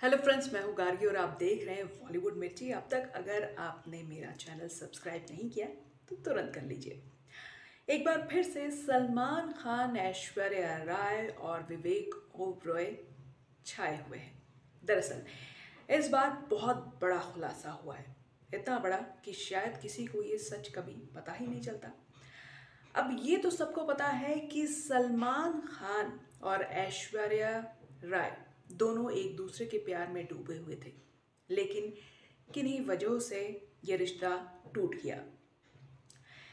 Hello friends, मैं हूँ गार्गी और आप देख रहे हैं बॉलीवुड मिर्ची। अब तक अगर आपने मेरा चैनल सब्सक्राइब नहीं किया तो तुरंत कर लीजिए। एक बार फिर से सलमान खान, ऐश्वर्या राय और विवेक ओबरॉय छाए हुए हैं। दरअसल इस बार बहुत बड़ा खुलासा हुआ है, इतना बड़ा कि शायद किसी को ये सच कभी पता ही नहीं चलता। अब ये तो सबको पता है कि सलमान खान और ऐश्वर्या राय दोनों एक दूसरे के प्यार में डूबे हुए थे, लेकिन किन्हीं वजहों से ये रिश्ता टूट गया।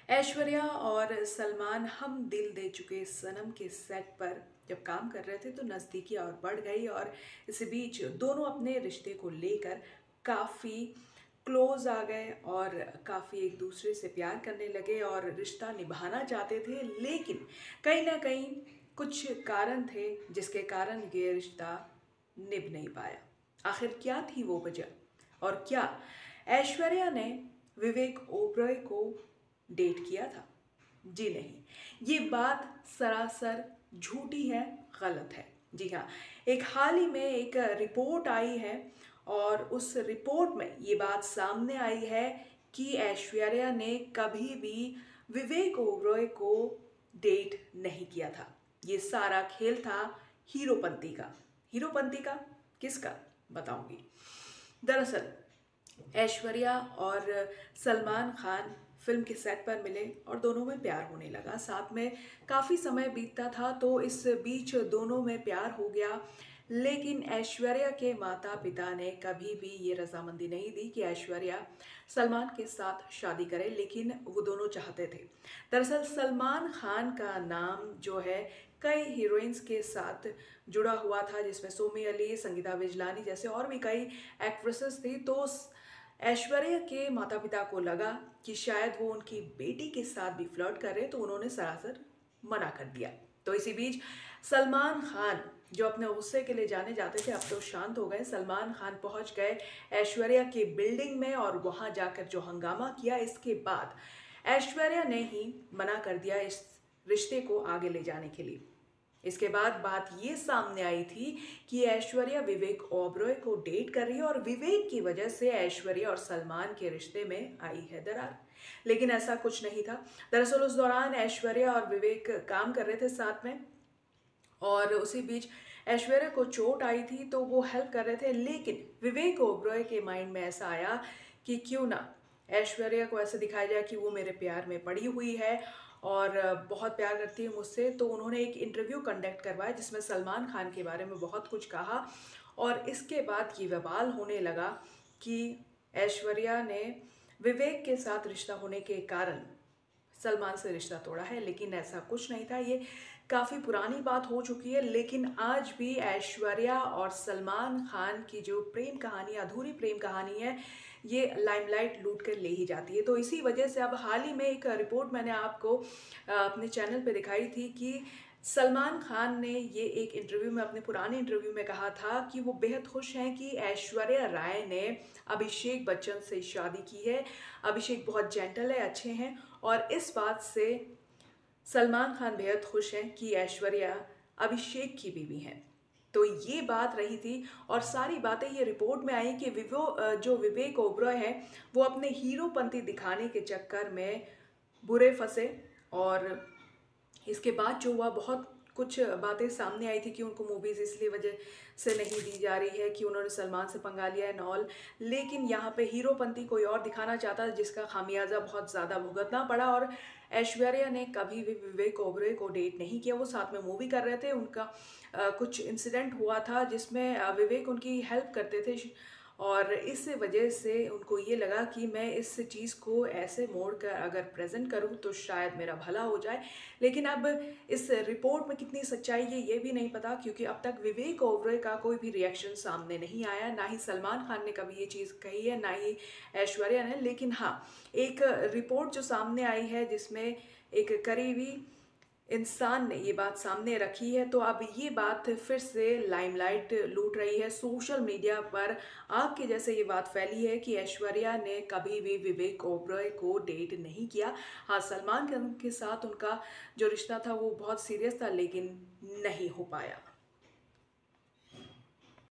ऐश्वर्या और सलमान हम दिल दे चुके सनम के सेट पर जब काम कर रहे थे तो नज़दीकी और बढ़ गई, और इस बीच दोनों अपने रिश्ते को लेकर काफ़ी क्लोज आ गए और काफ़ी एक दूसरे से प्यार करने लगे और रिश्ता निभाना चाहते थे। लेकिन कहीं ना कहीं कुछ कारण थे जिसके कारण ये रिश्ता निभ नहीं पाया। आखिर क्या थी वो वजह, और क्या ऐश्वर्या ने विवेक ओबरॉय को डेट किया था? जी नहीं, ये बात सरासर झूठी है, गलत है। जी हाँ, एक हाल ही में एक रिपोर्ट आई है और उस रिपोर्ट में ये बात सामने आई है कि ऐश्वर्या ने कभी भी विवेक ओबरॉय को डेट नहीं किया था। ये सारा खेल था हीरोपंती का। हीरोपंती का किसका, बताऊंगी। दरअसल ऐश्वर्या और सलमान खान फिल्म के सेट पर मिले और दोनों में प्यार होने लगा। साथ में काफ़ी समय बीतता था तो इस बीच दोनों में प्यार हो गया। लेकिन ऐश्वर्या के माता पिता ने कभी भी ये रजामंदी नहीं दी कि ऐश्वर्या सलमान के साथ शादी करे, लेकिन वो दोनों चाहते थे। दरअसल सलमान खान का नाम जो है कई हीरोइंस के साथ जुड़ा हुआ था, जिसमें सोमी अली, संगीता बिजलानी जैसे और भी कई एक्ट्रेसेस थी। तो ऐश्वर्या के माता पिता को लगा कि शायद वो उनकी बेटी के साथ भी फ्लर्ट कर रहे, तो उन्होंने सरासर मना कर दिया। तो इसी बीच सलमान खान, जो अपने गुस्से के लिए जाने जाते थे, अब तो शांत हो गए। सलमान खान पहुंच गए ऐश्वर्या के बिल्डिंग में और वहां जाकर जो हंगामा किया, इसके बाद ऐश्वर्या ने ही मना कर दिया इस रिश्ते को आगे ले जाने के लिए। इसके बाद बात ये सामने आई थी कि ऐश्वर्या विवेक ओबरॉय को डेट कर रही है और विवेक की वजह से ऐश्वर्या और सलमान के रिश्ते में आई है दरार। लेकिन ऐसा कुछ नहीं था। दरअसल उस दौरान ऐश्वर्या और विवेक काम कर रहे थे साथ में, और उसी बीच ऐश्वर्या को चोट आई थी तो वो हेल्प कर रहे थे। लेकिन विवेक ओबरॉय के माइंड में ऐसा आया कि क्यों ना ऐश्वर्या को ऐसे दिखाया जाए कि वो मेरे प्यार में पड़ी हुई है और बहुत प्यार करती है मुझसे। तो उन्होंने एक इंटरव्यू कंडक्ट करवाया जिसमें सलमान खान के बारे में बहुत कुछ कहा, और इसके बाद ये बवाल होने लगा कि ऐश्वर्या ने विवेक के साथ रिश्ता होने के कारण सलमान से रिश्ता तोड़ा है। लेकिन ऐसा कुछ नहीं था, ये काफ़ी पुरानी बात हो चुकी है। लेकिन आज भी ऐश्वर्या और सलमान खान की जो प्रेम कहानी, अधूरी प्रेम कहानी है, ये लाइमलाइट लूट कर ले ही जाती है। तो इसी वजह से अब हाल ही में एक रिपोर्ट मैंने आपको अपने चैनल पे दिखाई थी कि सलमान खान ने ये एक इंटरव्यू में, अपने पुराने इंटरव्यू में कहा था कि वो बेहद खुश हैं कि ऐश्वर्या राय ने अभिषेक बच्चन से शादी की है। अभिषेक बहुत जेंटल है, अच्छे हैं, और इस बात से सलमान खान बेहद खुश हैं कि ऐश्वर्या अभिषेक की बीवी हैं। तो ये बात रही थी, और सारी बातें ये रिपोर्ट में आई कि जो विवेक ओबरॉय है वो अपने हीरोपंती दिखाने के चक्कर में बुरे फंसे। और इसके बाद जो हुआ, बहुत कुछ बातें सामने आई थी कि उनको मूवीज़ इसलिए वजह से नहीं दी जा रही है कि उन्होंने सलमान से पंगा लिया है नॉल। लेकिन यहाँ पे हीरोपंती कोई और दिखाना चाहता जिसका खामियाजा बहुत ज़्यादा भुगतना पड़ा। और ऐश्वर्या ने कभी भी विवेक ओबरॉय को डेट नहीं किया। वो साथ में मूवी कर रहे थे, उनका कुछ इंसिडेंट हुआ था जिसमें विवेक उनकी हेल्प करते थे, और इस वजह से उनको ये लगा कि मैं इस चीज़ को ऐसे मोड़ कर अगर प्रेजेंट करूँ तो शायद मेरा भला हो जाए। लेकिन अब इस रिपोर्ट में कितनी सच्चाई है ये भी नहीं पता, क्योंकि अब तक विवेक ओबरॉय का कोई भी रिएक्शन सामने नहीं आया। ना ही सलमान खान ने कभी ये चीज़ कही है, ना ही ऐश्वर्या ने। लेकिन हाँ, एक रिपोर्ट जो सामने आई है जिसमें एक करीबी इंसान ने ये बात सामने रखी है, तो अब ये बात फिर से लाइमलाइट लूट रही है सोशल मीडिया पर। आग के जैसे ये बात फैली है कि ऐश्वर्या ने कभी भी विवेक ओबरॉय को डेट नहीं किया। हाँ, सलमान खान के साथ उनका जो रिश्ता था वो बहुत सीरियस था, लेकिन नहीं हो पाया।